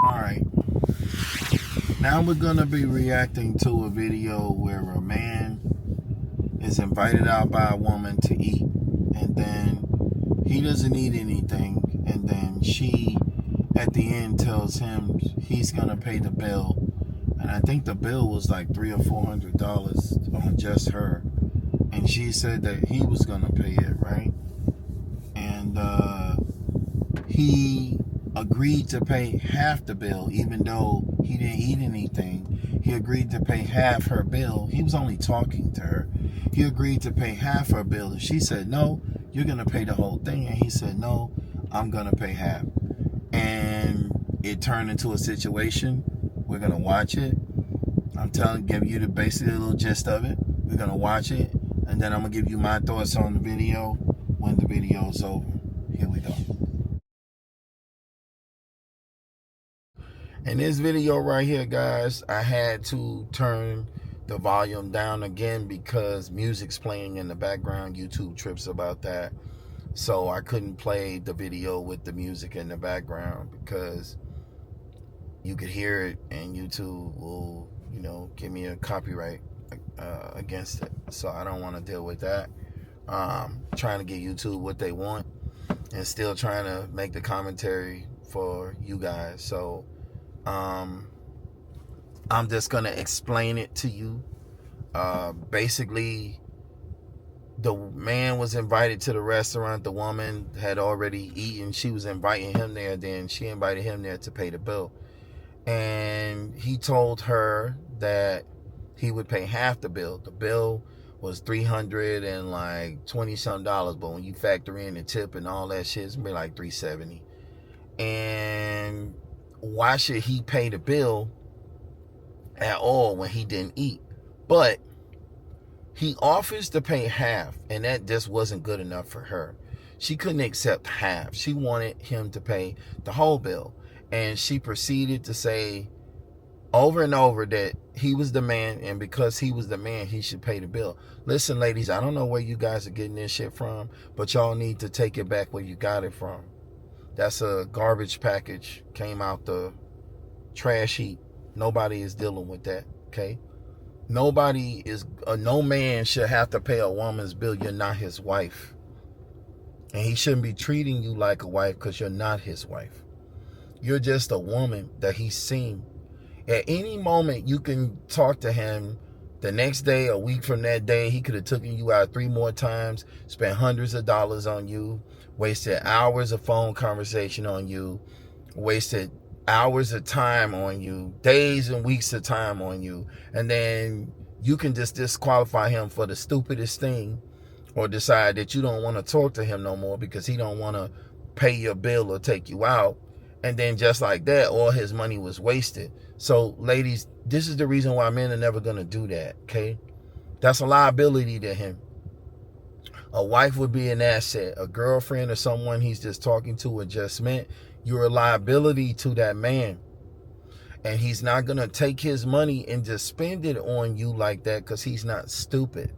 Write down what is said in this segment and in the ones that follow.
Alright, now we're going to be reacting to a video where a man is invited out by a woman to eat, and then he doesn't eat anything, and then she, at the end, tells him he's going to pay the bill. And I think the bill was like $300 or $400 on just her. And she said that he was going to pay it, right? And he agreed to pay half the bill, even though he didn't eat anything. He agreed to pay half her bill. He was only talking to her. He agreed to pay half her bill. And she said, no, you're going to pay the whole thing. And he said, no, I'm going to pay half. And it turned into a situation. We're going to watch it. I'm give you the basically little gist of it. We're going to watch it. And then I'm going to give you my thoughts on the video when the video's over. Here we go. In this video right here, guys, I had to turn the volume down again because music's playing in the background. YouTube trips about that. So I couldn't play the video with the music in the background because you could hear it and YouTube will, give me a copyright against it. So I don't want to deal with that. Trying to get YouTube what they want and still trying to make the commentary for you guys. So I'm just going to explain it to you. Basically, the man was invited to the restaurant. The woman had already eaten. She was inviting him there. Then she invited him there to pay the bill. And he told her that he would pay half the bill. The bill was $320 some dollars, but when you factor in the tip and all that shit, it's gonna be like $370. And why should he pay the bill at all when he didn't eat? But he offers to pay half, and that just wasn't good enough for her. She couldn't accept half. She wanted him to pay the whole bill. And she proceeded to say over and over that he was the man, and because he was the man, he should pay the bill. Listen, ladies, I don't know where you guys are getting this shit from, but y'all need to take it back where you got it from. That's a garbage package. Came out the trash heap. Nobody is dealing with that, okay? No man should have to pay a woman's bill. You're not his wife. And he shouldn't be treating you like a wife because you're not his wife. You're just a woman that he's seen. At any moment, you can talk to him the next day, a week from that day. He could have taken you out 3 more times, spent hundreds of dollars on you, wasted hours of phone conversation on you, wasted hours of time on you, days and weeks of time on you. And then you can just disqualify him for the stupidest thing or decide that you don't want to talk to him no more because he don't want to pay your bill or take you out. And then just like that, all his money was wasted. So, ladies, this is the reason why men are never going to do that, okay? That's a liability to him. A wife would be an asset. A girlfriend or someone he's just talking to or just met, you're a liability to that man. And he's not going to take his money and just spend it on you like that because he's not stupid.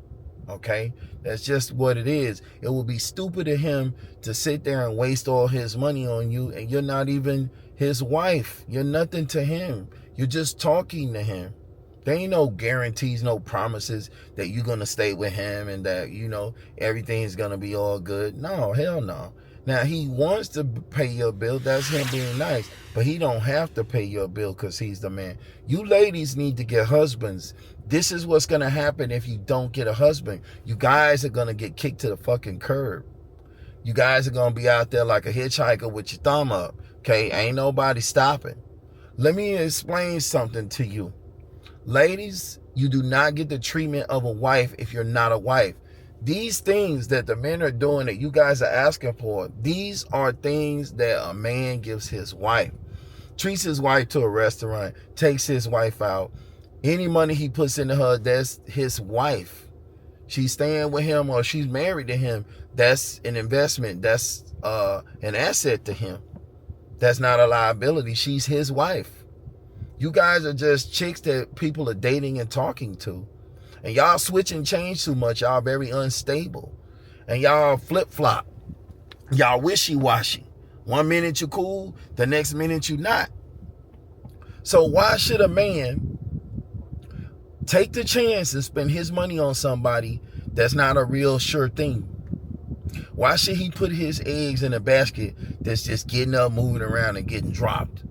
Okay, that's just what it is. It would be stupid of him to sit there and waste all his money on you, and you're not even his wife. You're nothing to him. You're just talking to him. There ain't no guarantees, no promises that you're gonna stay with him and that everything's gonna be all good. No, hell no. Now he wants to pay your bill. That's him being nice, but he don't have to pay your bill because he's the man. You ladies need to get husbands. This is what's going to happen if you don't get a husband. You guys are going to get kicked to the fucking curb. You guys are going to be out there like a hitchhiker with your thumb up. Okay? Ain't nobody stopping. Let me explain something to you. Ladies, you do not get the treatment of a wife if you're not a wife. These things that the men are doing that you guys are asking for, these are things that a man gives his wife. Treats his wife to a restaurant, takes his wife out. Any money he puts into her, that's his wife. She's staying with him or she's married to him. That's an investment. That's an asset to him. That's not a liability. She's his wife. You guys are just chicks that people are dating and talking to. And y'all switch and change too much. Y'all very unstable. And y'all flip-flop. Y'all wishy-washy. One minute you cool, the next minute you not. So why should a man take the chance and spend his money on somebody that's not a real sure thing? Why should he put his eggs in a basket that's just getting up, moving around, and getting dropped,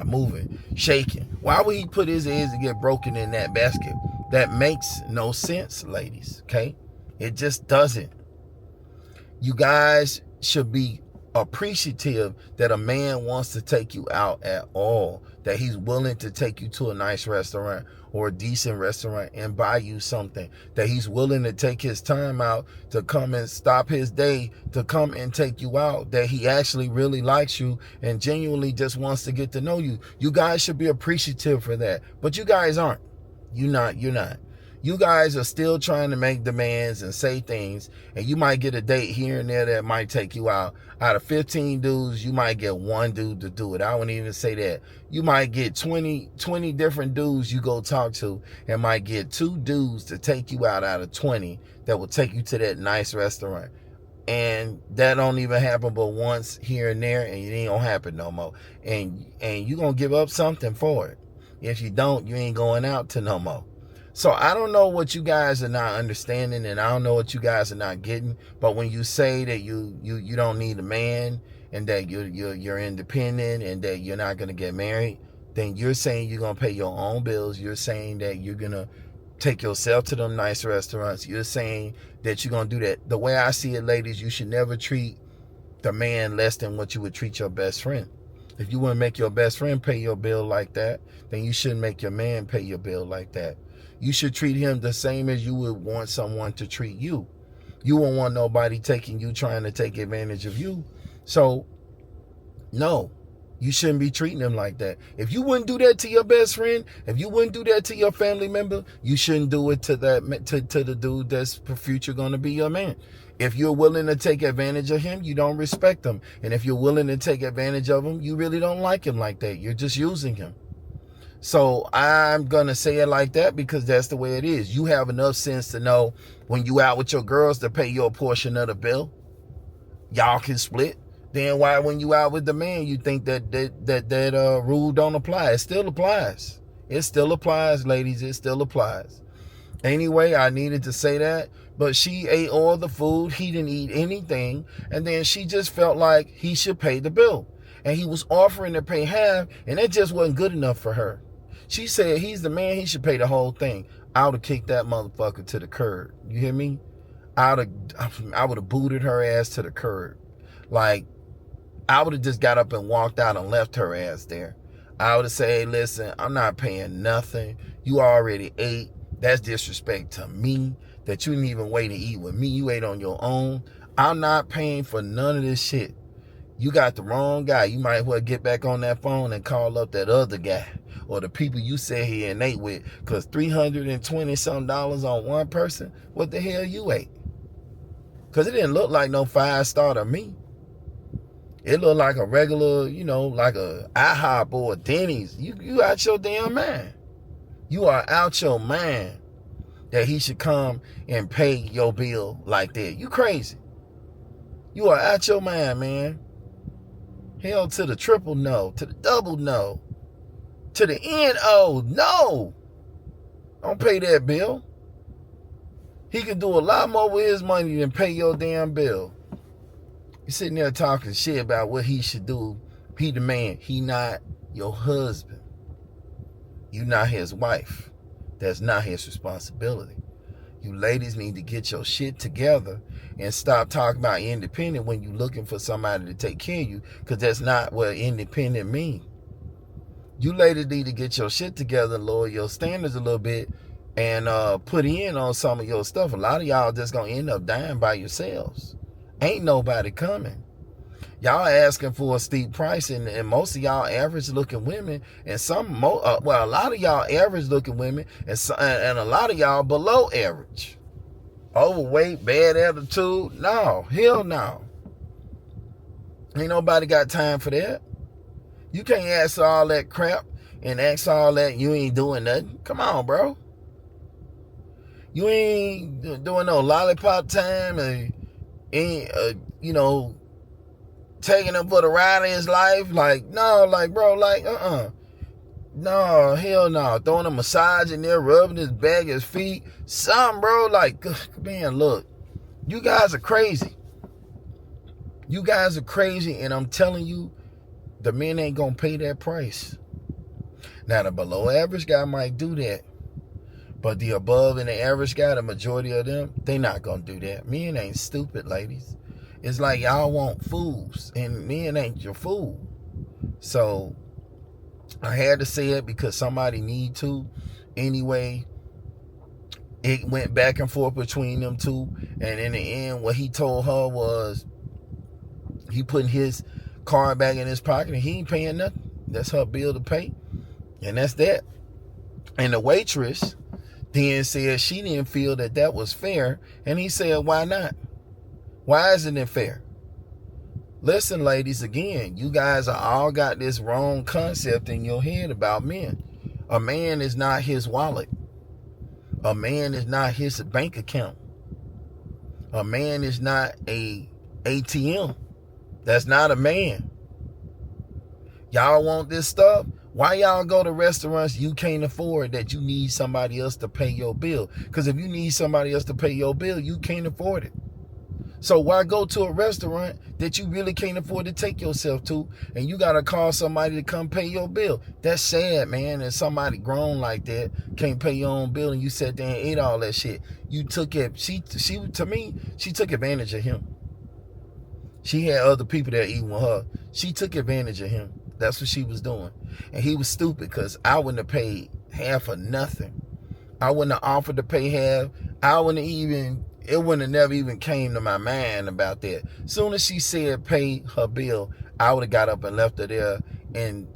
moving, shaking? Why would he put his eggs to get broken in that basket? That makes no sense, ladies, okay? It just doesn't. You guys should be appreciative that a man wants to take you out at all, that he's willing to take you to a nice restaurant or a decent restaurant and buy you something, that he's willing to take his time out to come and stop his day to come and take you out, that he actually really likes you and genuinely just wants to get to know you. You guys should be appreciative for that, but you guys aren't. You're not. You guys are still trying to make demands and say things, and you might get a date here and there that might take you out. Out of 15 dudes, you might get one dude to do it. I wouldn't even say that. You might get 20 different dudes you go talk to, and might get 2 dudes to take you out of 20 that will take you to that nice restaurant. And that don't even happen but once here and there, and it ain't gonna happen no more. And you gonna give up something for it. If you don't, you ain't going out to no more. So I don't know what you guys are not understanding, and I don't know what you guys are not getting. But when you say that you don't need a man, and that you're independent, and that you're not gonna get married, then you're saying you're gonna pay your own bills. You're saying that you're gonna take yourself to them nice restaurants. You're saying that you're gonna do that. The way I see it, ladies, you should never treat the man less than what you would treat your best friend. If you want to make your best friend pay your bill like that, then you shouldn't make your man pay your bill like that. You should treat him the same as you would want someone to treat you. You won't want nobody taking you, trying to take advantage of you. So, no, you shouldn't be treating him like that. If you wouldn't do that to your best friend, if you wouldn't do that to your family member, you shouldn't do it to the dude that's for future going to be your man. If you're willing to take advantage of him, you don't respect him. And if you're willing to take advantage of him, you really don't like him like that. You're just using him. So I'm going to say it like that because that's the way it is. You have enough sense to know when you out with your girls to pay your portion of the bill. Y'all can split. Then why when you out with the man, you think that rule don't apply? It still applies. It still applies, ladies. It still applies. Anyway, I needed to say that. But she ate all the food. He didn't eat anything. And then she just felt like he should pay the bill. And he was offering to pay half. And it just wasn't good enough for her. She said he's the man. He should pay the whole thing. I would have kicked that motherfucker to the curb. You hear me? I would have booted her ass to the curb. Like, I would have just got up and walked out and left her ass there. I would have said, hey, listen, I'm not paying nothing. You already ate. That's disrespect to me that you didn't even wait to eat with me. You ate on your own. I'm not paying for none of this shit. You got the wrong guy. You might well get back on that phone and call up that other guy or the people you sat here and ate with, because $320-something on one person, what the hell you ate? Because it didn't look like no 5-star to me. It looked like a regular, like a IHOP or a Denny's. You out your damn mind. You are out your mind that he should come and pay your bill like that. You crazy. You are out your mind, man. Hell to the triple no, to the double no, to the N-O, no. Don't pay that bill. He can do a lot more with his money than pay your damn bill. You're sitting there talking shit about what he should do. He the man. He not your husband. You not his wife. That's not his responsibility. You ladies need to get your shit together and stop talking about independent when you're looking for somebody to take care of you, because that's not what independent means. You ladies need to get your shit together, lower your standards a little bit, and put in on some of your stuff. A lot of y'all just going to end up dying by yourselves. Ain't nobody coming. Y'all asking for a steep price, and most of y'all average looking women, and a lot of y'all average looking women, and a lot of y'all below average. Overweight, bad attitude, no, hell no. Ain't nobody got time for that. You can't ask all that crap and ask all that you ain't doing nothing. Come on, bro. You ain't doing no lollipop time and ain't, taking him for the ride of his life. Like, no, like, bro, like, No, hell no. Throwing a massage in there, rubbing his back, his feet. Something, bro. Like, man, look. You guys are crazy. You guys are crazy, and I'm telling you, the men ain't gonna pay that price. Now, the below average guy might do that. But the above and the average guy, the majority of them, they not gonna do that. Men ain't stupid, ladies. It's like y'all want fools, and men ain't your fool. So I had to say it because somebody need to. Anyway, it went back and forth between them two, and in the end, what he told her was he putting his card back in his pocket and he ain't paying nothing. That's her bill to pay, and that's that. And the waitress then said she didn't feel that that was fair, and he said, why not? Why isn't it fair? Listen, ladies, again, you guys are all got this wrong concept in your head about men. A man is not his wallet. A man is not his bank account. A man is not a ATM. That's not a man. Y'all want this stuff? Why y'all go to restaurants you can't afford that you need somebody else to pay your bill? Because if you need somebody else to pay your bill, you can't afford it. So why go to a restaurant that you really can't afford to take yourself to, and you got to call somebody to come pay your bill? That's sad, man. And somebody grown like that can't pay your own bill, and you sat there and ate all that shit. You took it. She to me, she took advantage of him. She had other people that eating with her. She took advantage of him. That's what she was doing. And he was stupid because I wouldn't have paid half or nothing. I wouldn't have offered to pay half. It wouldn't have never even came to my mind about that. Soon as she said pay her bill, I would have got up and left her there and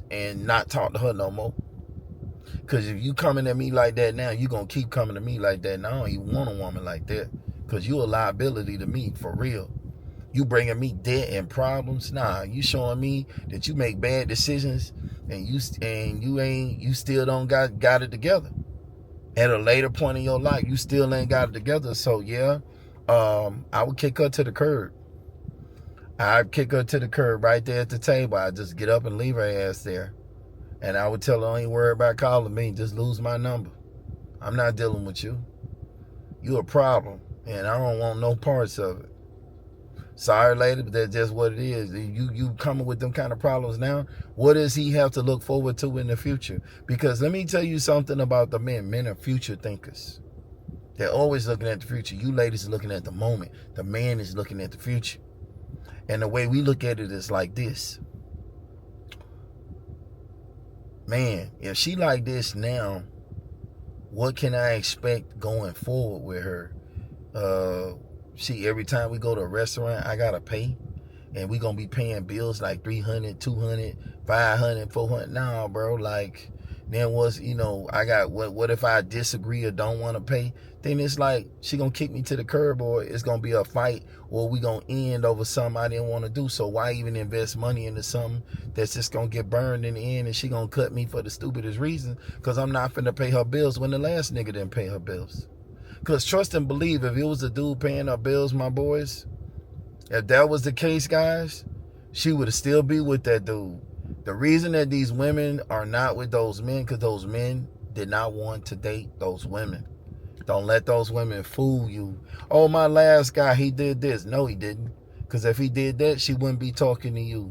not talked to her no more. Because if you coming at me like that now, you going to keep coming to me like that. And I don't even want a woman like that. Because you a liability to me, for real. You bringing me debt and problems? Nah, you showing me that you make bad decisions and you still don't got it together. At a later point in your life, you still ain't got it together. So yeah, I would kick her to the curb. I'd kick her to the curb right there at the table. I'd just get up and leave her ass there. And I would tell her, don't even worry about calling me. Just lose my number. I'm not dealing with you. You a problem. And I don't want no parts of it. Sorry, lady, but that's just what it is. You coming with them kind of problems now. What does he have to look forward to in the future? Because let me tell you something about the men. Men are future thinkers. They're always looking at the future. You ladies are looking at the moment. The man is looking at the future. And the way we look at it is like this. Man, if she like this now, what can I expect going forward with her? Every time we go to a restaurant, I gotta pay, and we gonna be paying bills like $300, $200, $500, $400. Nah, bro. Like, then what if I disagree or don't want to pay? Then it's like she gonna kick me to the curb, or it's gonna be a fight, or we gonna end over something I didn't want to do. So why even invest money into something that's just gonna get burned in the end, and she gonna cut me for the stupidest reason? Because I'm not finna pay her bills when the last nigga didn't pay her bills. Because trust and believe, if it was a dude paying her bills, my boys, if that was the case, guys, she would still be with that dude. The reason that these women are not with those men, because those men did not want to date those women. Don't let those women fool you. Oh, my last guy, he did this. No, he didn't. Because if he did that, she wouldn't be talking to you.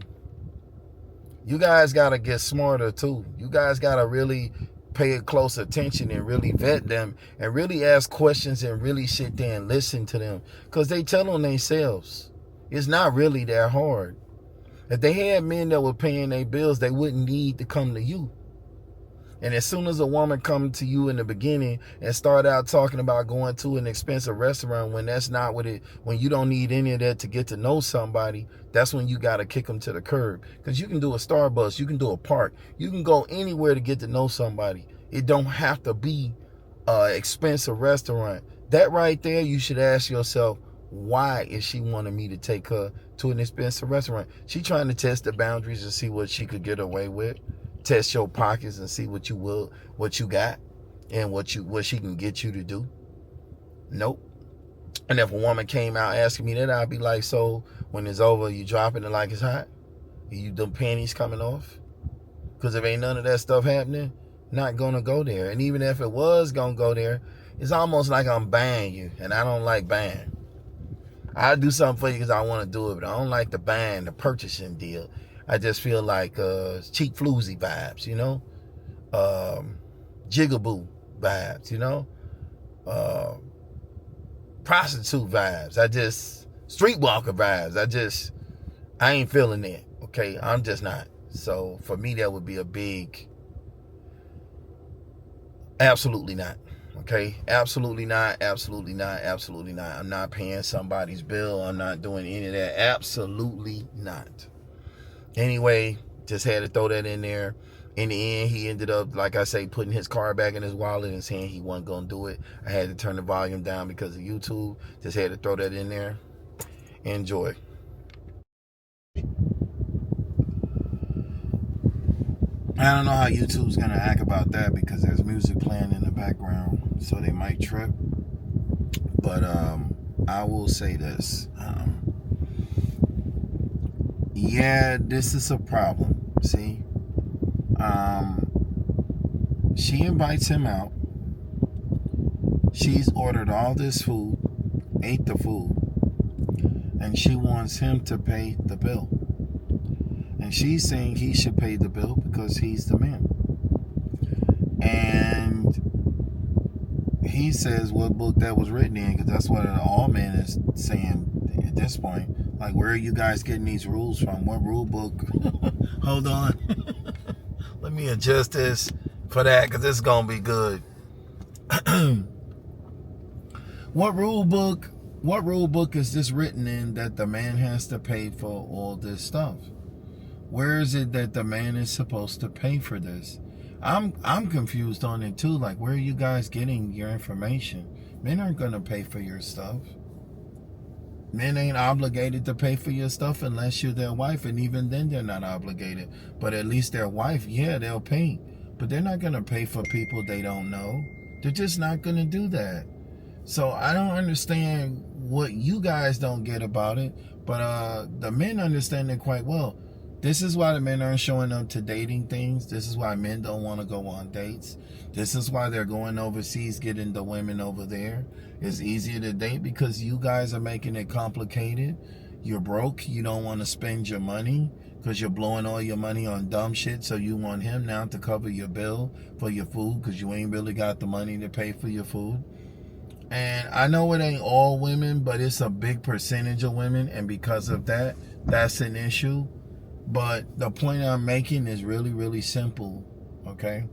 You guys got to get smarter, too. You guys got to really pay close attention and really vet them and really ask questions and really sit there and listen to them, because they tell on themselves. It's not really that hard. If they had men that were paying their bills, they wouldn't need to come to you. And as soon as a woman comes to you in the beginning and start out talking about going to an expensive restaurant when that's not what when you don't need any of that to get to know somebody, that's when you got to kick them to the curb. Because you can do a Starbucks, you can do a park, you can go anywhere to get to know somebody. It don't have to be an expensive restaurant. That right there, you should ask yourself, why is she wanting me to take her to an expensive restaurant? She trying to test the boundaries and see what she could get away with. Test your pockets and see what you got, and what she can get you to do. Nope. And if a woman came out asking me that, I'd be like, so when it's over, you dropping it like it's hot? Are you them panties coming off? Because if ain't none of that stuff happening, not gonna go there. And even if it was gonna go there, it's almost like I'm buying you, and I don't like buying. I do something for you because I want to do it, but I don't like the buying, the purchasing deal. I just feel like cheap floozy vibes, you know, jigaboo vibes, you know, prostitute vibes. Streetwalker vibes. I ain't feeling it. Okay, I'm just not. So for me, that would be a big, absolutely not. Okay, absolutely not. I'm not paying somebody's bill. I'm not doing any of that. Absolutely not. Anyway, just had to throw that in there. In the end, he ended up, like I say, putting his card back in his wallet and saying he wasn't going to do it. I had to turn the volume down because of YouTube. Just had to throw that in there. Enjoy. I don't know how YouTube's going to act about that because there's music playing in the background, so they might trip. But I will say this. Yeah, this is a problem. See? She invites him out. She's ordered all this food, ate the food, and she wants him to pay the bill. And she's saying he should pay the bill because he's the man. And he says what book that was written in, because that's what all men is saying at this point. Like, where are you guys getting these rules from? What rule book? Hold on. Let me adjust this for that, because this is going to be good. What rule book is this written in that the man has to pay for all this stuff? Where is it that the man is supposed to pay for this? I'm confused on it too. Like, where are you guys getting your information? Men aren't going to pay for your stuff. Men ain't obligated to pay for your stuff unless you're their wife, and even then they're not obligated. But at least their wife, yeah, they'll pay. But they're not going to pay for people they don't know. They're just not going to do that. So I don't understand what you guys don't get about it, but the men understand it quite well. This is why the men aren't showing up to dating things. This is why men don't want to go on dates. This is why they're going overseas, getting the women over there. It's easier to date because you guys are making it complicated. You're broke. You don't want to spend your money because you're blowing all your money on dumb shit. So you want him now to cover your bill for your food because you ain't really got the money to pay for your food. And I know it ain't all women, but it's a big percentage of women. And because of that, that's an issue. But the point I'm making is really, really simple, okay?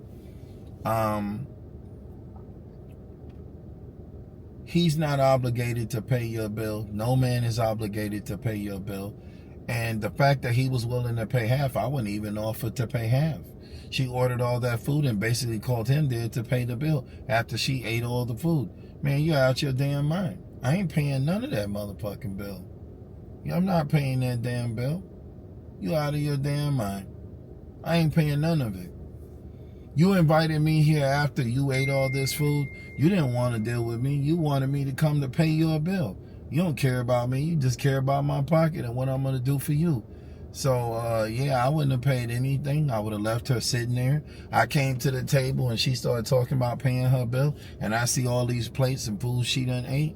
He's not obligated to pay your bill. No man is obligated to pay your bill. And the fact that he was willing to pay half, I wouldn't even offer to pay half. She ordered all that food and basically called him there to pay the bill after she ate all the food. Man, you're out your damn mind. I ain't paying none of that motherfucking bill. I'm not paying that damn bill. You out of your damn mind. I ain't paying none of it. You invited me here after you ate all this food. You didn't want to deal with me. You wanted me to come to pay your bill. You don't care about me. You just care about my pocket and what I'm going to do for you. So, yeah, I wouldn't have paid anything. I would have left her sitting there. I came to the table and she started talking about paying her bill. And I see all these plates and food she done ate.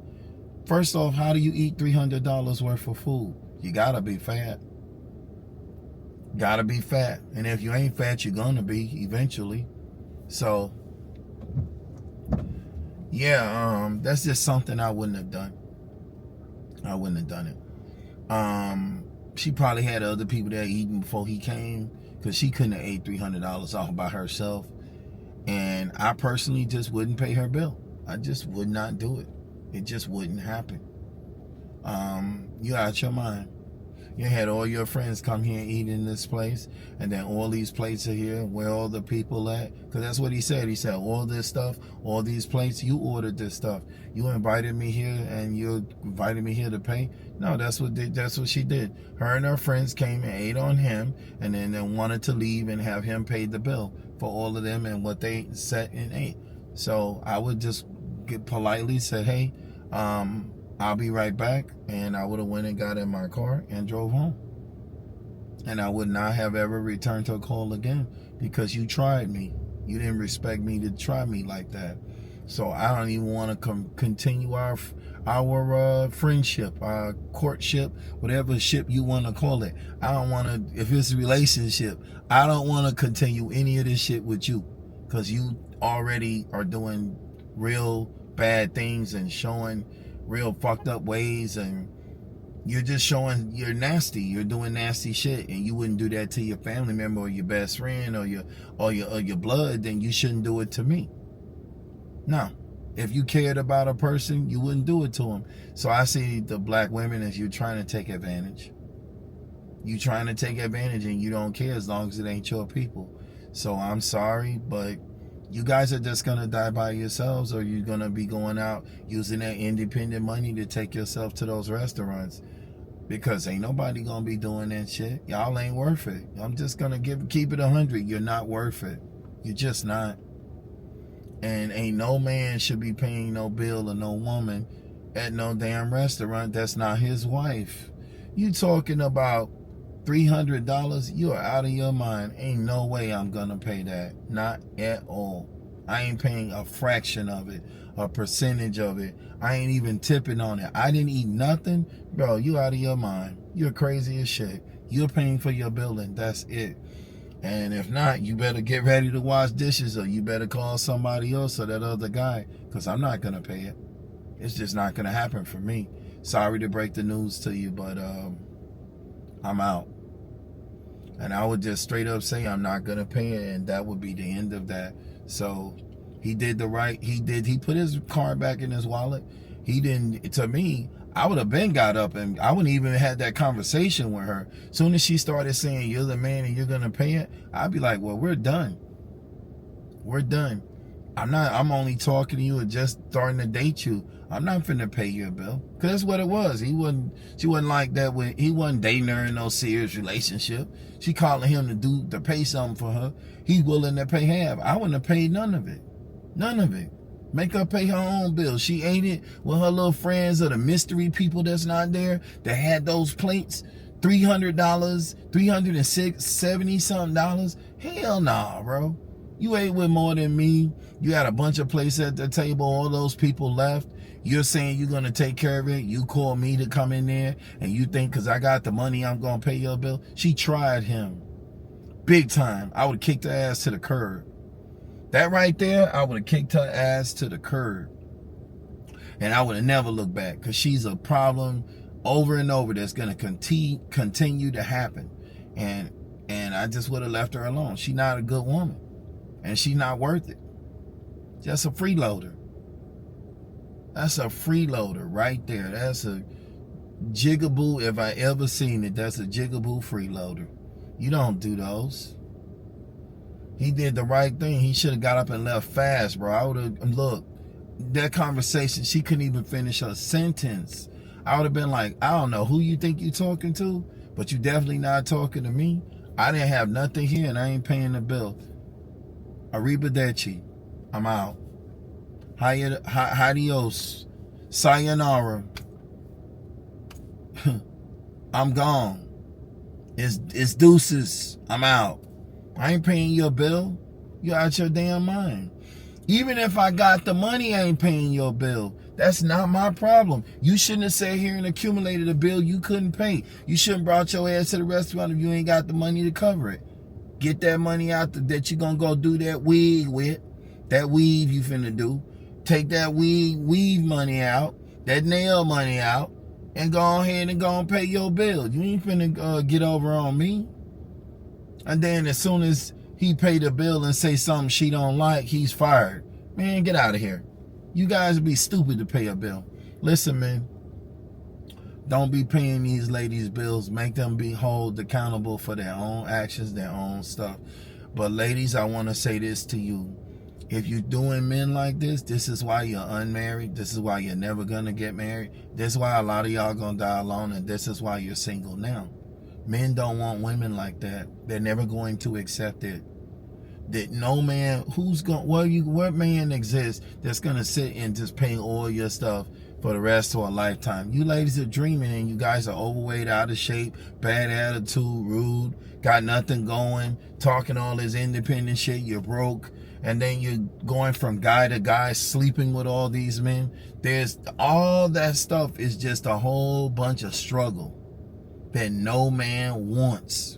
First off, how do you eat $300 worth of food? You got to be fat. Gotta be fat. And if you ain't fat, you're gonna be eventually. So yeah, that's just something I wouldn't have done. I wouldn't have done it. She probably had other people there eating before he came, because she couldn't have ate $300 off by herself. And I personally just wouldn't pay her bill. I just would not do it. It just wouldn't happen. You out your mind. You had all your friends come here and eat in this place, and then all these plates are here. Where all the people at? Because that's what he said. He said, all this stuff, all these plates, you ordered this stuff. You invited me here, and you invited me here to pay? No, that's what she did. Her and her friends came and ate on him, and then they wanted to leave and have him pay the bill for all of them and what they sat and ate. So I would just politely say, hey, I'll be right back, and I would have went and got in my car and drove home. And I would not have ever returned her call again because you tried me. You didn't respect me to try me like that. So I don't even want to continue our friendship, our courtship, whatever ship you want to call it. I don't want to, if it's a relationship, I don't want to continue any of this shit with you because you already are doing real bad things and showing real fucked up ways, and you're just showing you're nasty. You're doing nasty shit, and you wouldn't do that to your family member or your best friend or your blood. Then you shouldn't do it to me. No, if you cared about a person, you wouldn't do it to them. So I see the black women as you're trying to take advantage. You trying to take advantage, and you don't care as long as it ain't your people. So I'm sorry, but you guys are just gonna die by yourselves, or you're gonna be going out using that independent money to take yourself to those restaurants. Because ain't nobody gonna be doing that shit. Y'all ain't worth it. I'm just gonna keep it 100. You're not worth it. You're just not. And ain't no man should be paying no bill or no woman at no damn restaurant that's not his wife. You talking about $300? You're out of your mind. Ain't no way I'm gonna pay that. Not at all. I ain't paying a fraction of it, a percentage of it. I ain't even tipping on it. I didn't eat nothing. Bro, you out of your mind. You're crazy as shit. You're paying for your building. That's it. And if not, you better get ready to wash dishes, or you better call somebody else or that other guy, because I'm not going to pay it. It's just not going to happen for me. Sorry to break the news to you, but I'm out. And I would just straight up say I'm not going to pay it, and that would be the end of that. So he did the right. He put his card back in his wallet. He didn't, to me, I would have been got up and I wouldn't even had that conversation with her. Soon as she started saying you're the man and you're gonna pay it, I'd be like, well, we're done. We're done. I'm only talking to you and just starting to date you. I'm not finna pay your bill. Cause that's what it was. She wasn't like that when he wasn't dating her in no serious relationship. She calling him to pay something for her. He's willing to pay half. I wouldn't have paid none of it. None of it. Make her pay her own bill. She ate it with her little friends or the mystery people that's not there that had those plates. $300, $370 something. Hell nah, bro. You ate with more than me. You had a bunch of places at the table. All those people left. You're saying you're going to take care of it. You call me to come in there, and you think because I got the money, I'm going to pay your bill. She tried him. Big time. I would have kicked her ass to the curb. That right there, I would have kicked her ass to the curb. And I would have never looked back, because she's a problem over and over that's going to continue to happen. And I just would have left her alone. She's not a good woman. And she's not worth it. Just a freeloader. That's a freeloader right there. That's a jigaboo. If I ever seen it, that's a jigaboo freeloader. You don't do those. He did the right thing. He should have got up and left fast, bro. I would have, look, that conversation, she couldn't even finish her sentence. I would have been like, I don't know who you think you're talking to, but you definitely not talking to me. I didn't have nothing here, and I ain't paying the bill. Arrivederci. I'm out. Adios. Sayonara. I'm gone. It's deuces. I'm out. I ain't paying your bill. You're out your damn mind. Even if I got the money, I ain't paying your bill. That's not my problem. You shouldn't have sat here and accumulated a bill you couldn't pay. You shouldn't brought your ass to the restaurant if you ain't got the money to cover it. Get that money out that you gonna go do that wig with. That weave you finna do. Take that weave money out. That nail money out. And go ahead and go and pay your bill. You ain't finna get over on me. And then as soon as he pay the bill and say something she don't like, he's fired. Man, get out of here. You guys be stupid to pay a bill. Listen, man. Don't be paying these ladies bills. Make them be held accountable for their own actions, their own stuff. But ladies, I want to say this to you. If you're doing men like this is why you're unmarried. This is why you're never going to get married. This is why a lot of y'all going to die alone. And this is why you're single now. Men don't want women like that. They're never going to accept it. That no man, what man exists that's gonna sit and just pay all your stuff for the rest of a lifetime. You ladies are dreaming and you guys are overweight, out of shape, bad attitude, rude, got nothing going, talking all this independent shit, you're broke, and then you're going from guy to guy, sleeping with all these men. There's all that stuff is just a whole bunch of struggle that no man wants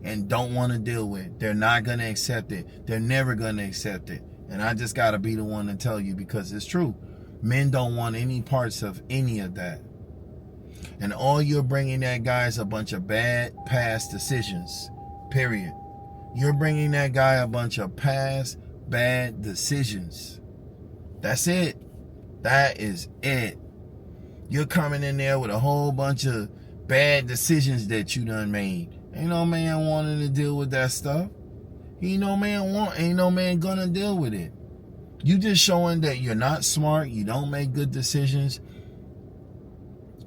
and don't want to deal with. They're not going to accept it. They're never going to accept it. And I just got to be the one to tell you, because it's true. Men don't want any parts of any of that. And all you're bringing that guy is a bunch of bad past decisions, period. You're bringing that guy a bunch of past bad decisions. That's it. That is it. You're coming in there with a whole bunch of bad decisions that you done made. Ain't no man wanting to deal with that stuff. Ain't no man gonna deal with it. You just showing that you're not smart, you don't make good decisions,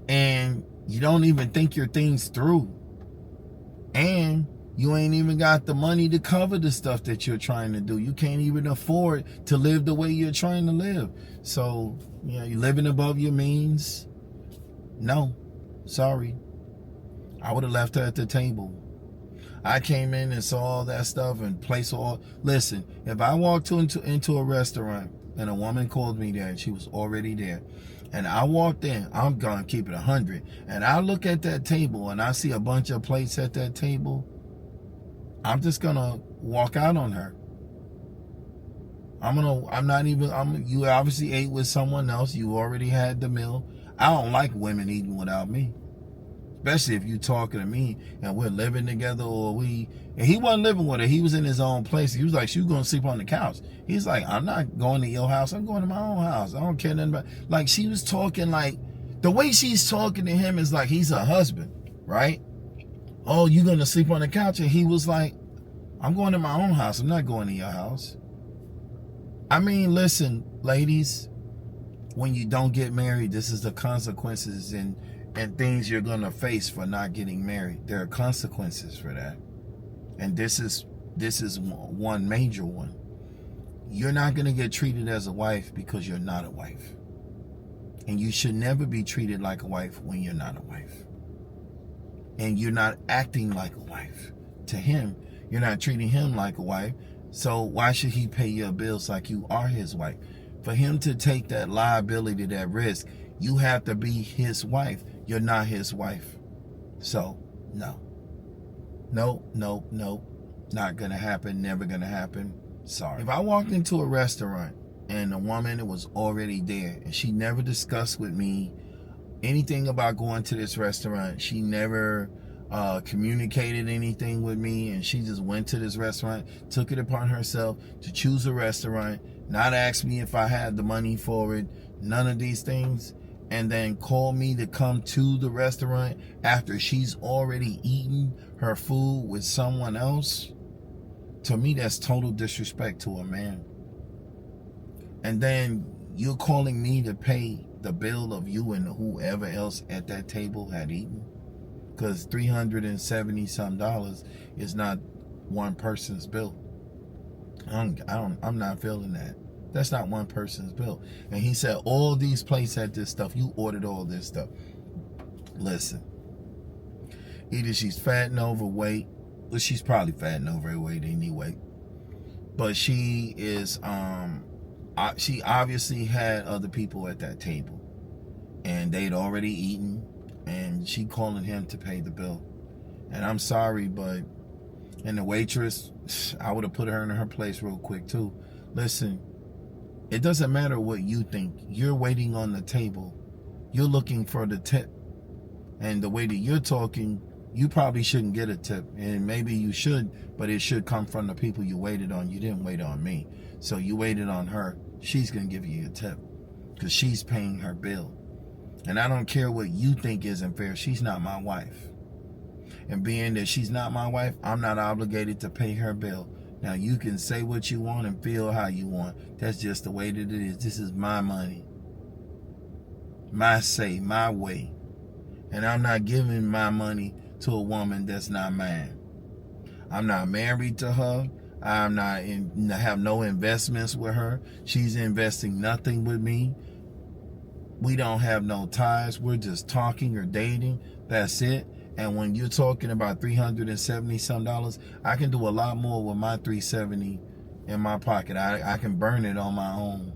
and you don't even think your things through. And you ain't even got the money to cover the stuff that you're trying to do. You can't even afford to live the way you're trying to live. So, you're living above your means. No, sorry. I would have left her at the table. I came in and saw all that stuff and placed all. Listen, if I walked into a restaurant and a woman called me there and she was already there, and I walked in, I'm gonna keep it 100, and I look at that table and I see a bunch of plates at that table, I'm just gonna walk out on her. You obviously ate with someone else. You already had the meal. I don't like women eating without me. Especially if you talking to me and we're living together, and he wasn't living with her. He was in his own place. He was like, she was going to sleep on the couch. He's like, I'm not going to your house. I'm going to my own house. I don't care nothing about, like, she was talking like, the way she's talking to him is like he's her husband, right? Oh, you going to sleep on the couch? And he was like, I'm going to my own house. I'm not going to your house. I mean, listen, ladies, when you don't get married, this is the consequences and things you're going to face for not getting married. There are consequences for that. And this is one major one. You're not going to get treated as a wife because you're not a wife. And you should never be treated like a wife when you're not a wife. And you're not acting like a wife. To him, you're not treating him like a wife. So why should he pay your bills like you are his wife? For him to take that liability, that risk, you have to be his wife. You're not his wife. So, no. Not gonna happen, never gonna happen. Sorry. If I walked into a restaurant and a woman was already there and she never discussed with me anything about going to this restaurant, she never communicated anything with me, and she just went to this restaurant, took it upon herself to choose a restaurant, not ask me if I had the money for it, none of these things, and then call me to come to the restaurant after she's already eaten her food with someone else. To me, that's total disrespect to a man. And then you're calling me to pay the bill of you and whoever else at that table had eaten, because $370 some is not one person's bill. I'm not feeling that. That's not one person's bill. And he said all these places had this stuff. You ordered all this stuff. Listen, either she's fat and overweight, well, she's probably fat and overweight anyway, but she is she obviously had other people at that table and they'd already eaten, and she calling him to pay the bill. And I'm sorry, but, and the waitress, I would have put her in her place real quick too. Listen, it doesn't matter what you think. You're waiting on the table. You're looking for the tip. And the way that you're talking, you probably shouldn't get a tip. And maybe you should, but it should come from the people you waited on. You didn't wait on me. So you waited on her. She's going to give you a tip because she's paying her bill. And I don't care what you think isn't fair. She's not my wife. And being that she's not my wife, I'm not obligated to pay her bill. Now, you can say what you want and feel how you want. That's just the way that it is. This is my money. My say, my way. And I'm not giving my money to a woman that's not mine. I'm not married to her. I'm not have no investments with her. She's investing nothing with me. We don't have no ties. We're just talking or dating. That's it. And when you're talking about $370 some, I can do a lot more with my $370 in my pocket. I can burn it on my own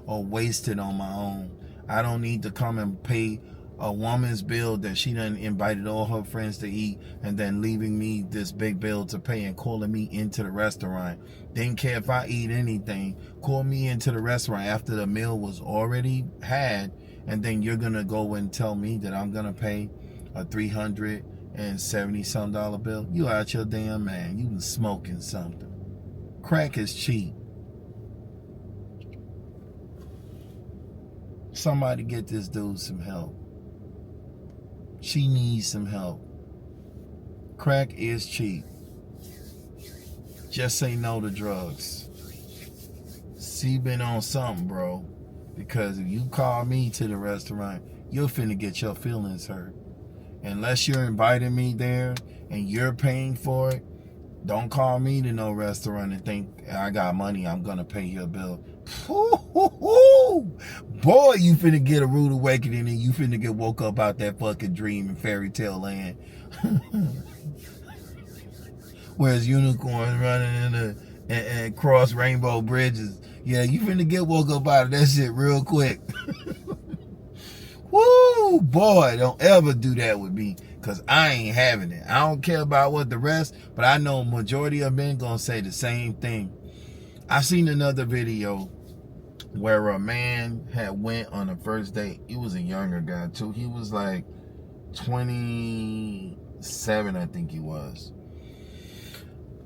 or waste it on my own. I don't need to come and pay a woman's bill that she done invited all her friends to eat and then leaving me this big bill to pay and calling me into the restaurant. Didn't care if I eat anything. Call me into the restaurant after the meal was already had, and then you're gonna go and tell me that I'm gonna pay a $370 some bill. You out your damn man. You been smoking something. Crack is cheap. Somebody get this dude some help. She needs some help. Crack is cheap. Just say no to drugs. She been on something, bro. Because if you call me to the restaurant, you're finna get your feelings hurt. Unless you're inviting me there and you're paying for it, don't call me to no restaurant and think I got money, I'm gonna pay your bill. Boy, you finna get a rude awakening and you finna get woke up out that fucking dream in fairy tale land. Whereas unicorns running in and cross rainbow bridges. Yeah, you finna get woke up out of that shit real quick. Woo, boy, don't ever do that with me, because I ain't having it. I don't care about what the rest, but I know majority of men gonna say the same thing. I seen another video where a man had went on a first date. He was a younger guy too. He was like 27, I think he was.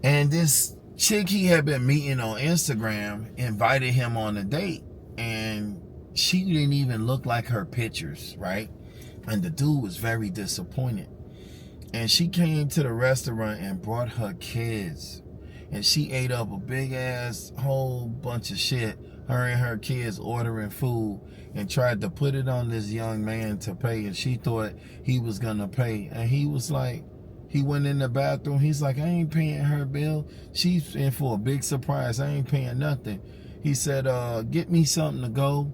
And this chick he had been meeting on Instagram invited him on a date, and she didn't even look like her pictures, right? And the dude was very disappointed. And she came to the restaurant and brought her kids. And she ate up a big ass whole bunch of shit, her and her kids ordering food, and tried to put it on this young man to pay. And she thought he was gonna pay. And he was like, he went in the bathroom. He's like, I ain't paying her bill. She's in for a big surprise. I ain't paying nothing. He said, get me something to go.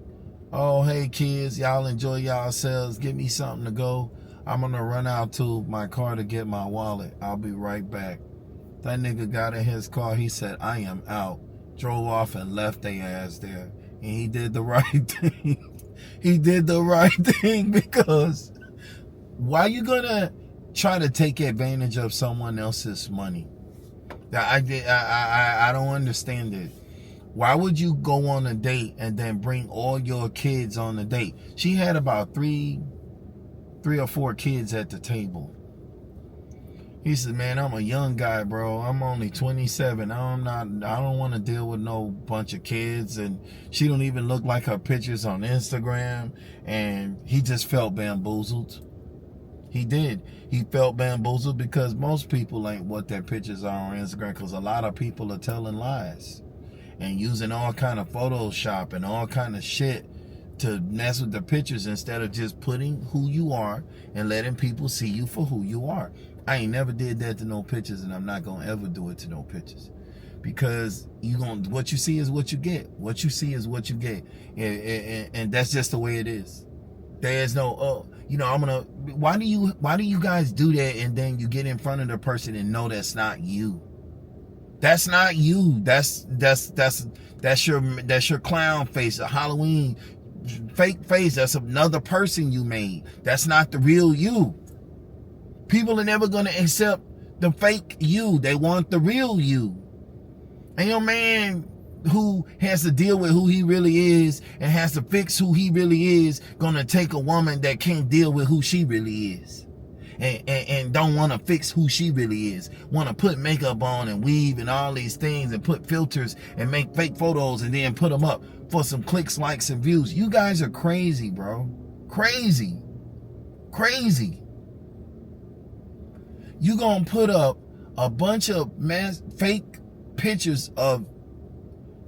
Oh, hey kids, y'all enjoy yourselves. Get me something to go. I'm gonna run out to my car to get my wallet. I'll be right back. That nigga got in his car. He said, I am out. Drove off and left their ass there. And he did the right thing. He did the right thing, because why you gonna try to take advantage of someone else's money? I don't understand it. Why would you go on a date and then bring all your kids on the date? She had about three or four kids at the table. He said, man, I'm a young guy, bro. I'm only 27. I don't want to deal with no bunch of kids. And she don't even look like her pictures on Instagram. And he just felt bamboozled. He did. He felt bamboozled because most people ain't what their pictures are on Instagram, because a lot of people are telling lies and using all kind of Photoshop and all kind of shit to mess with the pictures, instead of just putting who you are and letting people see you for who you are. I ain't never did that to no pictures, and I'm not gonna ever do it to no pictures, because what you see is what you get. What you see is what you get, and that's just the way it is. There's no why do you guys do that, and then you get in front of the person and know that's not you. That's not you. That's your clown face, a Halloween fake face. That's another person you made. That's not the real you. People are never gonna accept the fake you. They want the real you. And your man who has to deal with who he really is and has to fix who he really is gonna take a woman that can't deal with who she really is. And don't want to fix who she really is. Want to put makeup on and weave and all these things and put filters and make fake photos and then put them up for some clicks, likes, and views. You guys are crazy, bro. Crazy. Crazy. You gonna put up a bunch of fake pictures of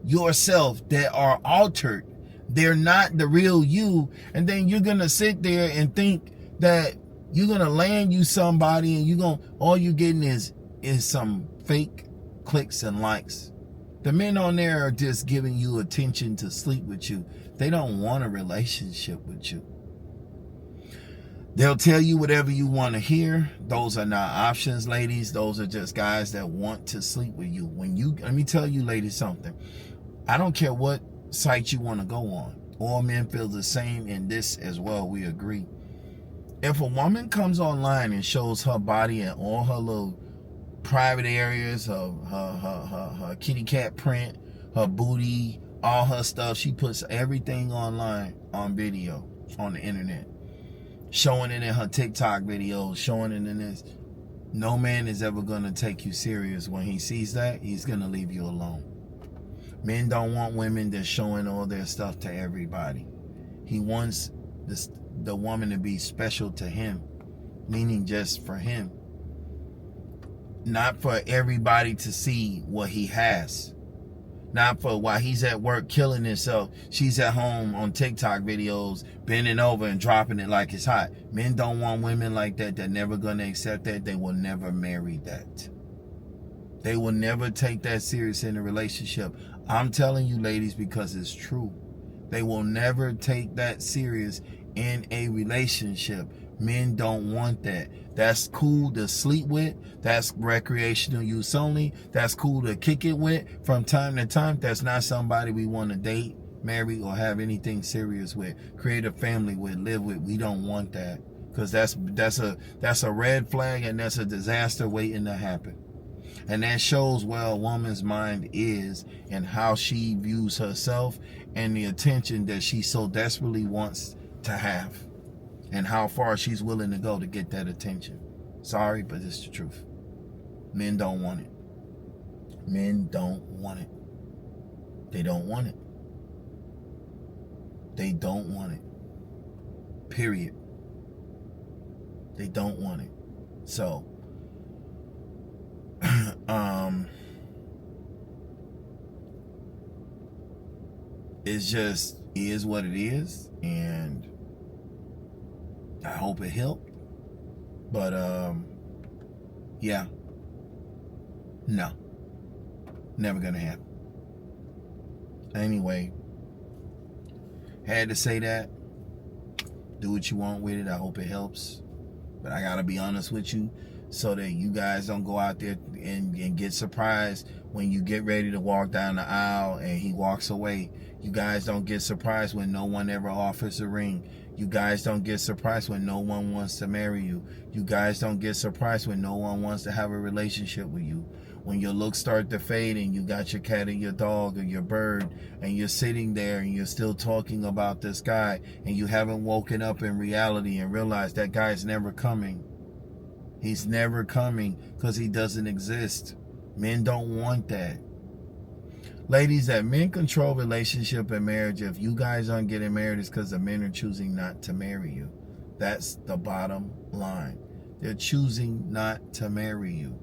yourself that are altered. They're not the real you. And then you're gonna sit there and think that you're gonna land you somebody, and all you getting is some fake clicks and likes. The men on there are just giving you attention to sleep with you. They don't want a relationship with you. They'll tell you whatever you want to hear. Those are not options, ladies. Those are just guys that want to sleep with you. Let me tell you, ladies, something. I don't care what site you want to go on. All men feel the same in this as well. We agree. If a woman comes online and shows her body and all her little private areas, her kitty cat print, her booty, all her stuff, she puts everything online on video on the internet, showing it in her TikTok videos, showing it in this. No man is ever going to take you serious. When he sees that, he's going to leave you alone. Men don't want women that's showing all their stuff to everybody. He wants the woman to be special to him, meaning just for him. Not for everybody to see what he has. Not for while he's at work killing himself, she's at home on TikTok videos, bending over and dropping it like it's hot. Men don't want women like that. They're never going to accept that. They will never marry that. They will never take that serious in a relationship. I'm telling you, ladies, because it's true. They will never take that serious in a relationship. Men don't want that. That's cool to sleep with. That's recreational use only. That's cool to kick it with from time to time. That's not somebody we want to date, marry, or have anything serious with, create a family with, live with. We don't want that, because that's a red flag, and that's a disaster waiting to happen. And that shows where a woman's mind is and how she views herself and the attention that she so desperately wants to have, and how far she's willing to go to get that attention. Sorry, but it's the truth. Men don't want it. Men don't want it. They don't want it. They don't want it. Period. They don't want it. So, it's just is what it is, and I hope it helped. But yeah, no, never gonna happen. Anyway, had to say that. Do what you want with it. I hope it helps. But I gotta be honest with you, so that you guys don't go out there and get surprised when you get ready to walk down the aisle and he walks away. You guys don't get surprised when no one ever offers a ring. You guys don't get surprised when no one wants to marry you. You guys don't get surprised when no one wants to have a relationship with you. When your looks start to fade and you got your cat or your dog or your bird, and you're sitting there and you're still talking about this guy, and you haven't woken up in reality and realized that guy's never coming. He's never coming because he doesn't exist. Men don't want that. Ladies, that men control relationship and marriage. If you guys aren't getting married, it's because the men are choosing not to marry you. That's the bottom line. They're choosing not to marry you.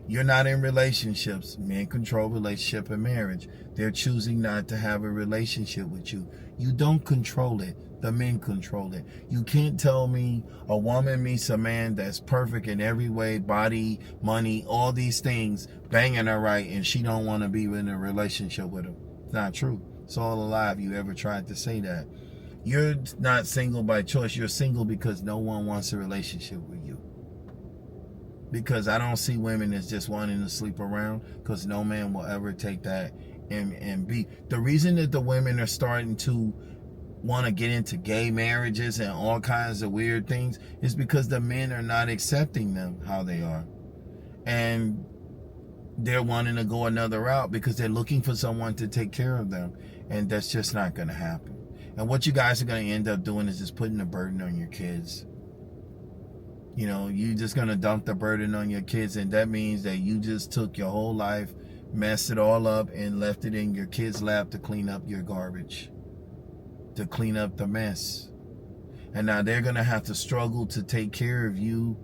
You're not in relationships. Men control relationship and marriage. They're choosing not to have a relationship with you. You don't control it. The men control it. You can't tell me a woman meets a man that's perfect in every way, body, money, all these things, banging her right, and she don't want to be in a relationship with him. It's not true. It's all a lie if you ever tried to say that. You're not single by choice. You're single because no one wants a relationship with you. Because I don't see women as just wanting to sleep around, because no man will ever take that and be. The reason that the women are starting to want to get into gay marriages and all kinds of weird things is because the men are not accepting them how they are. And they're wanting to go another route because they're looking for someone to take care of them. And that's just not going to happen. And what you guys are going to end up doing is just putting the burden on your kids. You know, you're just going to dump the burden on your kids, and that means that you just took your whole life, messed it all up, and left it in your kids' lap to clean up your garbage, to clean up the mess. And now they're going to have to struggle to take care of you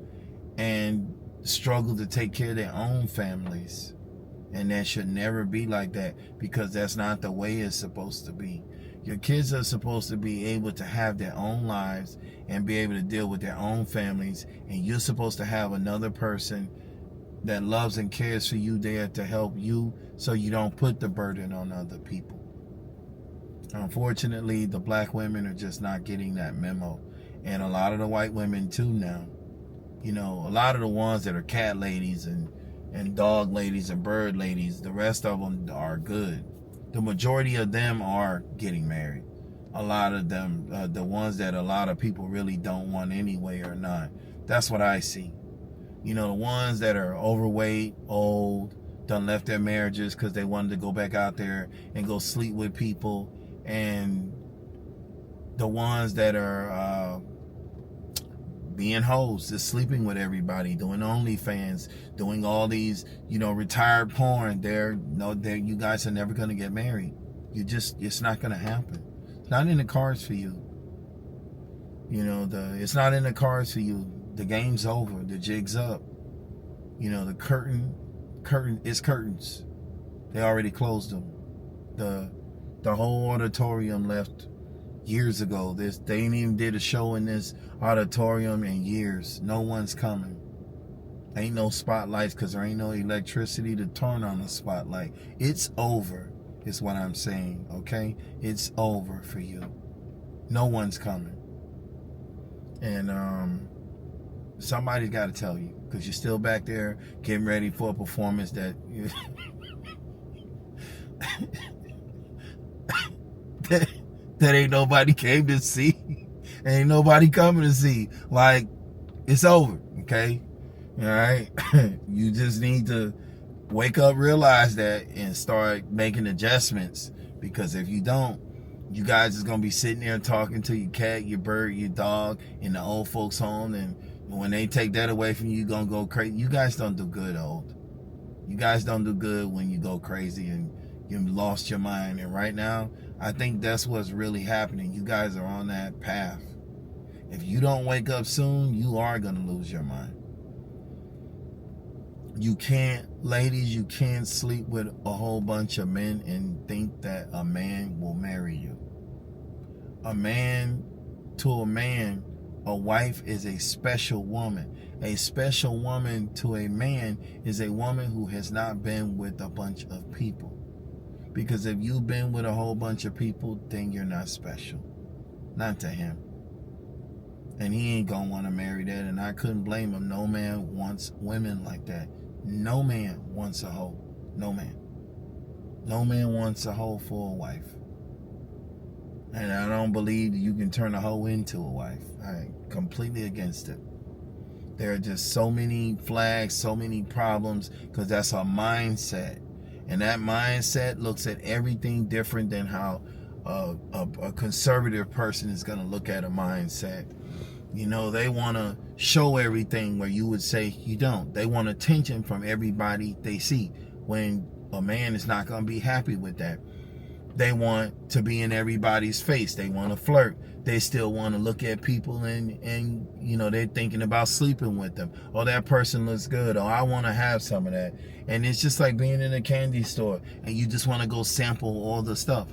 and struggle to take care of their own families. And that should never be like that, because that's not the way it's supposed to be. Your kids are supposed to be able to have their own lives and be able to deal with their own families. And you're supposed to have another person that loves and cares for you there to help you, so you don't put the burden on other people. Unfortunately, the black women are just not getting that memo. And a lot of the white women too now. You know, a lot of the ones that are cat ladies and dog ladies and bird ladies, the rest of them are good. The majority of them are getting married. A lot of them, the ones that a lot of people really don't want anyway, are not. That's what I see. You know, the ones that are overweight, old, done left their marriages because they wanted to go back out there and go sleep with people, and the ones that are being hoes, just sleeping with everybody, doing OnlyFans, doing all these, you know, retired porn. You guys are never gonna get married. It's not gonna happen. It's not in the cards for you. You know, it's not in the cards for you. The game's over. The jig's up. You know, the curtain is curtains. They already closed them. The whole auditorium left years ago. They ain't even did a show in this auditorium in years. No one's coming. Ain't no spotlights because there ain't no electricity to turn on the spotlight. It's over, is what I'm saying, okay? It's over for you. No one's coming. And somebody's got to tell you, because you're still back there getting ready for a performance that that ain't nobody came to see. Ain't nobody coming to see. Like, it's over, okay? All right? You just need to wake up, realize that, and start making adjustments. Because if you don't, you guys is going to be sitting there talking to your cat, your bird, your dog in the old folks' home. And when they take that away from you, you're going to go crazy. You guys don't do good, old. You guys don't do good when you go crazy and you've lost your mind. And right now, I think that's what's really happening. You guys are on that path. If you don't wake up soon, you are going to lose your mind. You can't, ladies, you can't sleep with a whole bunch of men and think that a man will marry you. A man, to a man, a wife is a special woman. A special woman to a man is a woman who has not been with a bunch of people. Because if you've been with a whole bunch of people, then you're not special. Not to him. And he ain't gonna want to marry that, and I couldn't blame him. No man wants women like that. No man wants a hoe. No man. No man wants a hoe for a wife. And I don't believe you can turn a hoe into a wife. I'm completely against it. There are just so many flags, so many problems, because that's a mindset. And that mindset looks at everything different than how a conservative person is going to look at a mindset. You know, they want to show everything where you would say you don't. They want attention from everybody they see, when a man is not going to be happy with that. They want to be in everybody's face. They want to flirt. They still want to look at people and you know, they're thinking about sleeping with them. Oh, that person looks good. Oh, I want to have some of that. And it's just like being in a candy store and you just want to go sample all the stuff.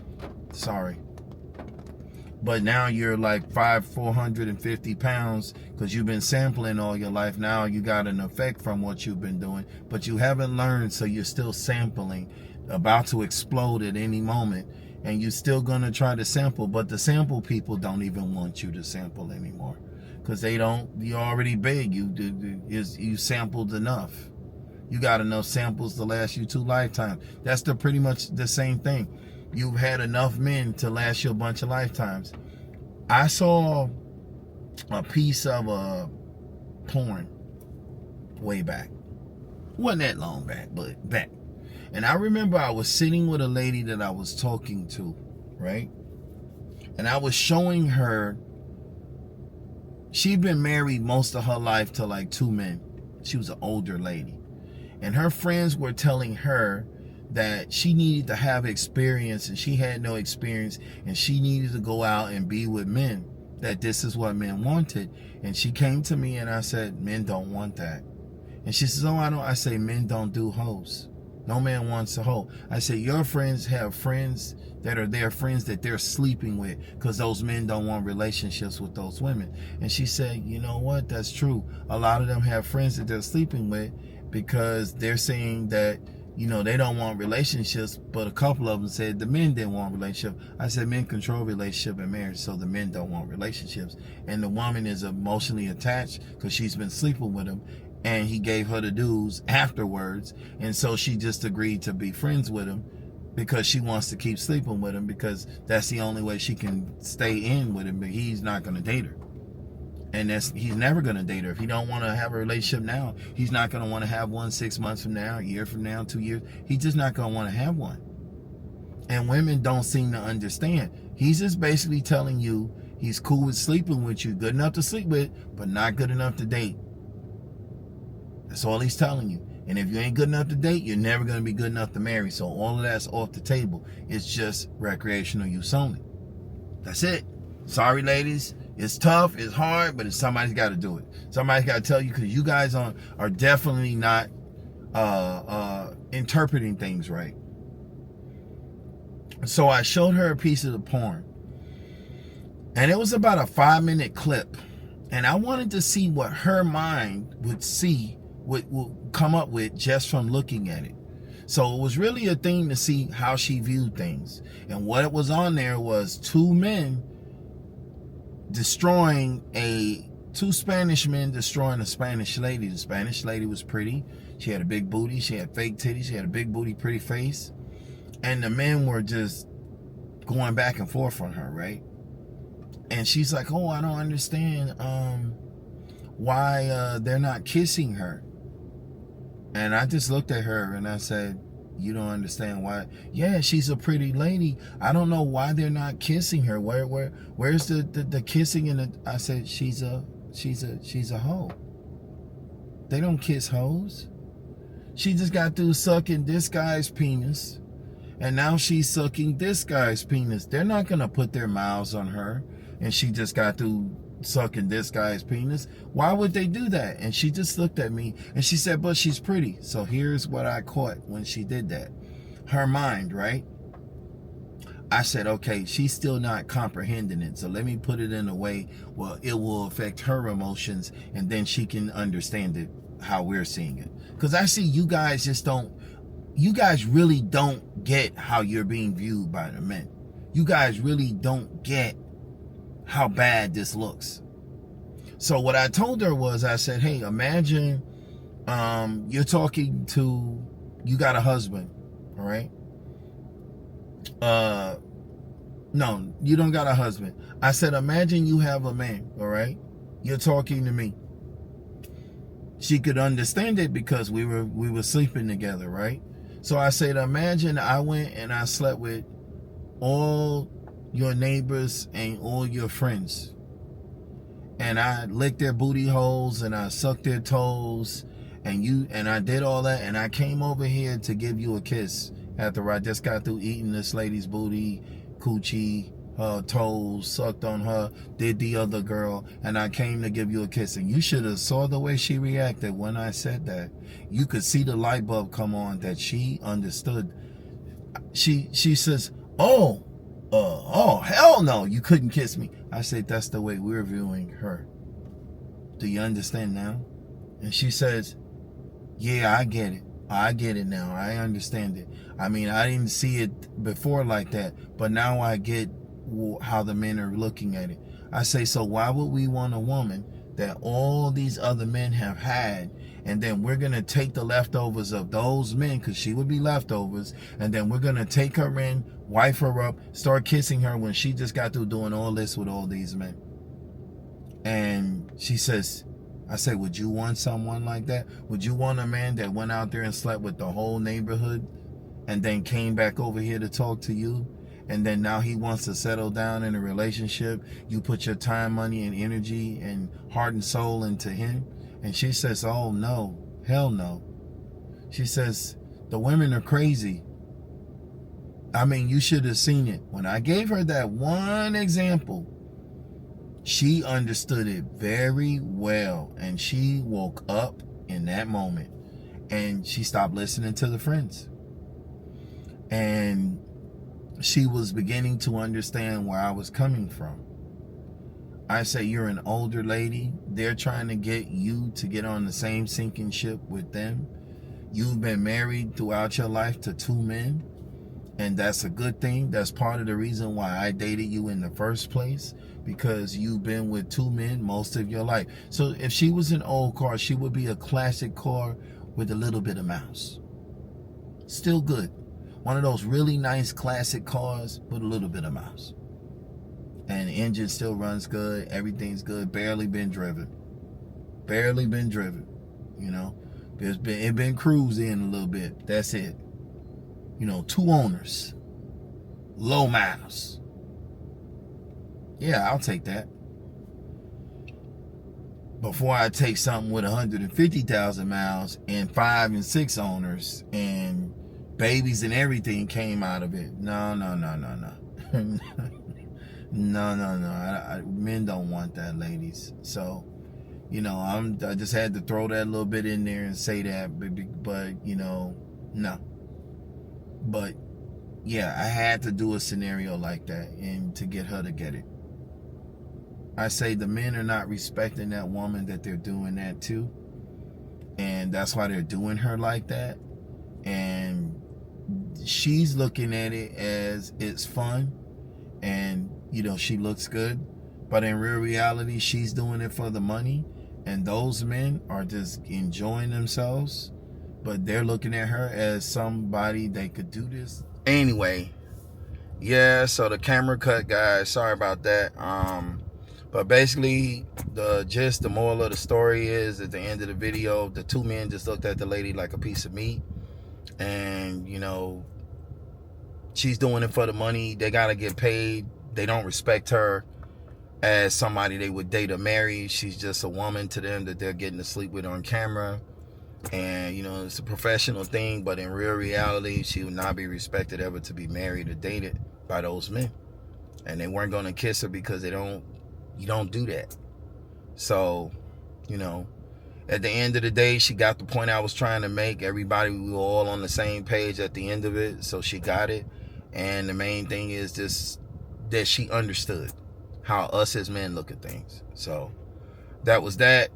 Sorry. But now you're like 450 pounds because you've been sampling all your life. Now you got an effect from what you've been doing, but you haven't learned, so you're still sampling, about to explode at any moment, and you're still going to try to sample, but the sample people don't even want you to sample anymore because they don't. You're already big. You sampled enough. You got enough samples to last you 2 lifetimes. That's pretty much the same thing. You've had enough men to last you a bunch of lifetimes. I saw a piece of porn way back. Wasn't that long back, but back. And I remember I was sitting with a lady that I was talking to, right? And I was showing her, she'd been married most of her life to like 2 men. She was an older lady. And her friends were telling her that she needed to have experience and she had no experience and she needed to go out and be with men, that this is what men wanted. And she came to me and I said, men don't want that. And she says, oh, I say, men don't do hoes. No man wants a hoe. I say, your friends have friends that are their friends that they're sleeping with because those men don't want relationships with those women. And she said, you know what? That's true. A lot of them have friends that they're sleeping with because they're saying that, they don't want relationships, but a couple of them said the men didn't want relationship. I said men control relationship and marriage, so the men don't want relationships. And the woman is emotionally attached because she's been sleeping with him, and he gave her the dues afterwards, and so she just agreed to be friends with him because she wants to keep sleeping with him, because that's the only way she can stay in with him, but he's not going to date her. And he's never going to date her. If he don't want to have a relationship now, he's not going to want to have one 6 months from now, a year from now, 2 years. He's just not going to want to have one. And women don't seem to understand. He's just basically telling you he's cool with sleeping with you, good enough to sleep with, but not good enough to date. That's all he's telling you. And if you ain't good enough to date, you're never going to be good enough to marry. So all of that's off the table. It's just recreational use only. That's it. Sorry, ladies. It's tough, it's hard, but somebody's got to do it. Somebody's got to tell you, because you guys are definitely not interpreting things right. So I showed her a piece of the porn, and it was about a 5-minute clip, and I wanted to see what her mind would come up with just from looking at it. So it was really a thing to see how she viewed things. And what it was on there was two Spanish men destroying a Spanish lady. The Spanish lady was pretty. She had a big booty. She had fake titties. She had a big booty, pretty face. And the men were just going back and forth on her, right? And she's like, oh, I don't understand why they're not kissing her. And I just looked at her and I said, you don't understand why? Yeah, she's a pretty lady. I don't know why they're not kissing her. Where's the kissing? I said, she's a hoe. They don't kiss hoes. She just got through sucking this guy's penis, and now she's sucking this guy's penis. They're not gonna put their mouths on her, and she just got through sucking this guy's penis. Why would they do that? And she just looked at me and she said, but she's pretty. So here's what I caught when she did that. Her mind, right? I said, okay, she's still not comprehending it. So let me put it in a way where it will affect her emotions, and then she can understand it how we're seeing it. Because I see you guys really don't get how you're being viewed by the men. You guys really don't get how bad this looks. So what I told her was, I said, hey, imagine you got a husband, all right? No, you don't got a husband. I said, imagine you have a man, all right? You're talking to me. She could understand it because we were sleeping together, right? So I said, imagine I went and I slept with all your neighbors and all your friends, and I licked their booty holes and I sucked their toes, and I did all that, and I came over here to give you a kiss after I just got through eating this lady's booty, coochie, her toes, sucked on her, did the other girl, and I came to give you a kiss. And you should have saw the way she reacted when I said that. You could see the light bulb come on, that she understood. She says, oh hell no, you couldn't kiss me. I said, that's the way we're viewing her. Do you understand now? And she says, yeah, I get it now. I understand it. I mean, I didn't see it before like that, but now I get how the men are looking at it. I say, so why would we want a woman that all these other men have had, and then we're going to take the leftovers of those men, because she would be leftovers, and then we're going to take her in, wife her up, start kissing her when she just got through doing all this with all these men? And she says, I say, would you want someone like that? Would you want a man that went out there and slept with the whole neighborhood and then came back over here to talk to you? And then now he wants to settle down in a relationship. You put your time, money, and energy and heart and soul into him. And she says, oh no, hell no. She says, the women are crazy. I mean, you should have seen it. When I gave her that one example, she understood it very well. And she woke up in that moment. And she stopped listening to the friends. And she was beginning to understand where I was coming from. I say, you're an older lady. They're trying to get you to get on the same sinking ship with them. you've been married throughout your life to 2 men, and that's a good thing. That's part of the reason why I dated you in the first place, because you've been with 2 men most of your life. So if she was an old car, she would be a classic car with a little bit of mouse. Still good. One of those really nice classic cars with a little bit of mouse. And the engine still runs good. Everything's good. Barely been driven. Barely been driven. You know, it been cruising a little bit. That's it. You know, 2 owners. Low miles. Yeah, I'll take that. Before I take something with 150,000 miles and 5 and 6 owners and babies and everything came out of it. No. No. Men don't want that, ladies. So, you know, I just had to throw that little bit in there and say that, but you know, no. But yeah, I had to do a scenario like that and to get her to get it. I say the men are not respecting that woman that they're doing that to, and that's why they're doing her like that. And she's looking at it as it's fun, and you know, she looks good, but in real reality, she's doing it for the money, and those men are just enjoying themselves, but they're looking at her as somebody they could do this. Anyway, yeah, so the camera cut, guys. Sorry about that. But basically, the moral of the story is, at the end of the video, the 2 men just looked at the lady like a piece of meat. And, you know, she's doing it for the money. They got to get paid. They don't respect her as somebody they would date or marry. She's just a woman to them that they're getting to sleep with on camera. And, you know, it's a professional thing. But in real reality, she would not be respected ever to be married or dated by those men. And they weren't going to kiss her because you don't do that. So, you know, at the end of the day, she got the point I was trying to make. Everybody, we were all on the same page at the end of it. So she got it. And the main thing is just that she understood how us as men look at things. So that was that.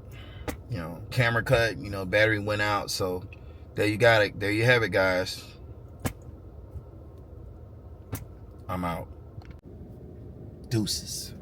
You know, camera cut, you know, battery went out. So there you got it. There you have it, guys. I'm out. Deuces.